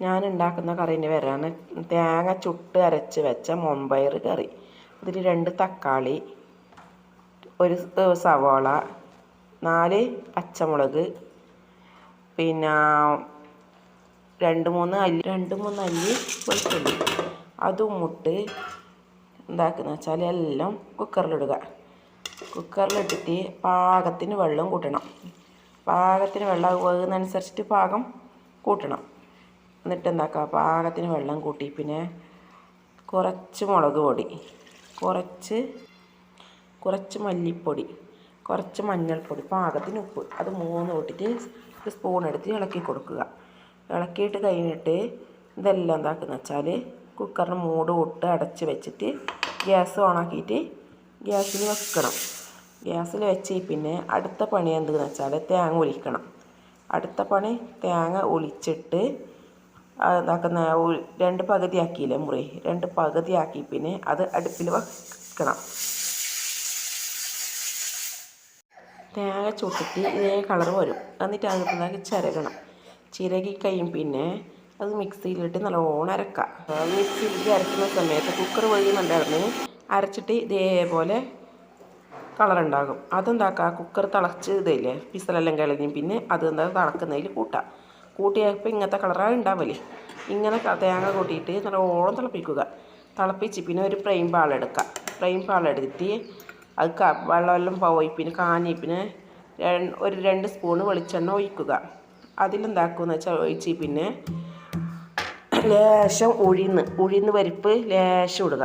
ഞാൻ ഉണ്ടാക്കുന്ന കറീൻ്റെ പേരാണ് തേങ്ങ ചുട്ട് അരച്ച് വെച്ച മമ്പയർ കറി. അതിൽ 2 തക്കാളി, 1 സവാള, 4 പച്ചമുളക്, പിന്നെ 2-3 അല്ലി വെളുത്തുള്ളി. അതും ഇട്ട് എന്താക്കുന്ന വെച്ചാൽ എല്ലാം കുക്കറിലിടുക. കുക്കറിലിട്ടിട്ട് പാകത്തിന് വെള്ളം കൂട്ടണം. പാകത്തിന് വെള്ളം വേകുന്നതനുസരിച്ചിട്ട് പാകം കൂട്ടണം. എന്നിട്ട് എന്താക്കുക, പാകത്തിന് വെള്ളം കൂട്ടി പിന്നെ കുറച്ച് മുളക് പൊടി, കുറച്ച് മല്ലിപ്പൊടി, കുറച്ച് മഞ്ഞൾപ്പൊടി, പാകത്തിന് ഉപ്പ്, അത് 3 ഇട്ടിട്ട് ഒരു സ്പൂൺ എടുത്ത് ഇളക്കി കൊടുക്കുക. ഇളക്കിയിട്ട് കഴിഞ്ഞിട്ട് ഇതെല്ലാം എന്താക്കുന്ന വെച്ചാൽ കുക്കറിന് മൂട് ഇട്ട് അടച്ച് വെച്ചിട്ട് ഗ്യാസ് ഓണാക്കിയിട്ട് ഗ്യാസിൽ വെക്കണം. ഗ്യാസിൽ വെച്ച് പിന്നെ അടുത്ത പണി എന്തെന്ന് വെച്ചാൽ തേങ്ങ ഒലിക്കണം. അടുത്ത പണി തേങ്ങ ഒലിച്ചിട്ട് ഇതാക്കുന്ന 2 പകുതിയാക്കിയില്ലേ മുറി, 2 പകുതിയാക്കി പിന്നെ അത് അടുപ്പിൽ വെക്കണം. തേങ്ങ ചുട്ടിട്ട് ഇതേ കളർ വരും. എന്നിട്ട് അതിനകത്ത് ചിരകണം. ചിരകി കഴിയും പിന്നെ അത് മിക്സിയിലിട്ട് നല്ലോണം അരക്കാം. മിക്സിയിലിട്ട് അരക്കുന്ന സമയത്ത് കുക്കർ വഴിയുന്നുണ്ടായിരുന്നു അരച്ചിട്ട് ഇതേപോലെ കളറുണ്ടാകും. അതെന്താക്കുക, കുക്കർ തിളച്ച് ഇതില്ലേ പിസലെല്ലാം കളഞ്ഞ് പിന്നെ അത് എന്താ തിളക്കുന്നതിൽ കൂട്ടാം. കൂട്ടിയപ്പോൾ ഇങ്ങനത്തെ കളറാണ് ഉണ്ടാവല്ലേ. ഇങ്ങനെ തേങ്ങ കൂട്ടിയിട്ട് നല്ലോണം തിളപ്പിക്കുക. തിളപ്പിച്ച് പിന്നെ ഒരു ഫ്രൈ പാലെടുക്കുക. ഫ്രൈ പാലെടുത്തിട്ട് അത് വെള്ളമെല്ലാം പോയി പിന്നെ കാഞ്ഞി പിന്നെ 2 സ്പൂണ് വെളിച്ചെണ്ണ ഒഴിക്കുക. അതിലെന്താക്കുമെന്ന് വെച്ചാൽ ഒഴിച്ച് പിന്നെ ലേശം ഉഴുന്ന് പരിപ്പ് ലേശം ഇടുക.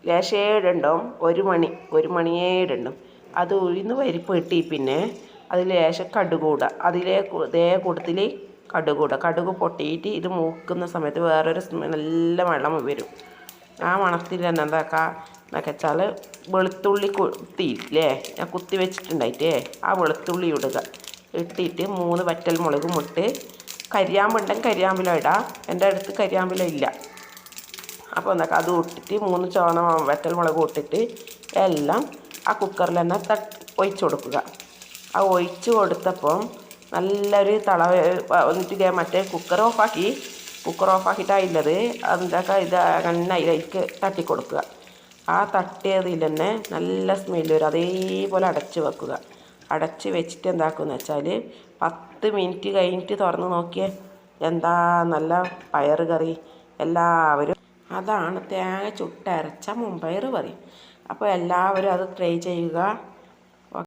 ലേശം ഇടണ്ടും, 1 മണിയേ ഇടണ്ടും. അത് ഉഴുന്ന് പരിപ്പ് ഇട്ടി പിന്നെ അതിൽ ലേശം കടുക് ഇടുക. ഇതേ കൂട്ടത്തിൽ കടുക് പൊട്ടിയിട്ട് ഇത് മൂക്കുന്ന സമയത്ത് വേറൊരു നല്ല മണം വരും. ആ മണത്തിൽ തന്നെ എന്നൊക്കെ വെച്ചാൽ വെളുത്തുള്ളി കുത്തിയില്ലേ, ഞാൻ കുത്തി വെച്ചിട്ടുണ്ടായിട്ടേ ആ വെളുത്തുള്ളി ഇടുക. ഇട്ടിട്ട് 3 വറ്റൽ മുളകും ഇട്ട് കരിയാമ്പുണ്ടെങ്കിൽ കരിയാമ്പില ഇടാം. എൻ്റെ അടുത്ത് കരിയാമ്പില ഇല്ല. അപ്പോൾ അത് ഇട്ടിട്ട് 3 ചുവന്ന വറ്റൽ മുളക് ഇട്ടിട്ട് എല്ലാം ആ കുക്കറിൽ തന്നെ ഒഴിച്ചു കൊടുക്കുക. ആ ഒഴിച്ച് കൊടുത്തപ്പം നല്ലൊരു എന്നിട്ട് മറ്റേ കുക്കർ ഓഫാക്കിയിട്ടായില്ലത് അതെന്താക്കുക, ഇത് അതിലേക്ക് തട്ടി കൊടുക്കുക. ആ തട്ടിയതിൽ തന്നെ നല്ല സ്മെല്ല് വരും. അതേപോലെ അടച്ച് വെക്കുക. അടച്ച് വെച്ചിട്ട് എന്താക്കുമെന്ന് വെച്ചാൽ 10 മിനിറ്റ് കഴിഞ്ഞിട്ട് തുറന്ന് നോക്കിയേ, എന്താ നല്ല പയർ കറി. എല്ലാവരും അതാണ് തേങ്ങ ചുട്ടരച്ച മമ്പയർ കറി. അപ്പോൾ എല്ലാവരും അത് ട്രൈ ചെയ്യുക.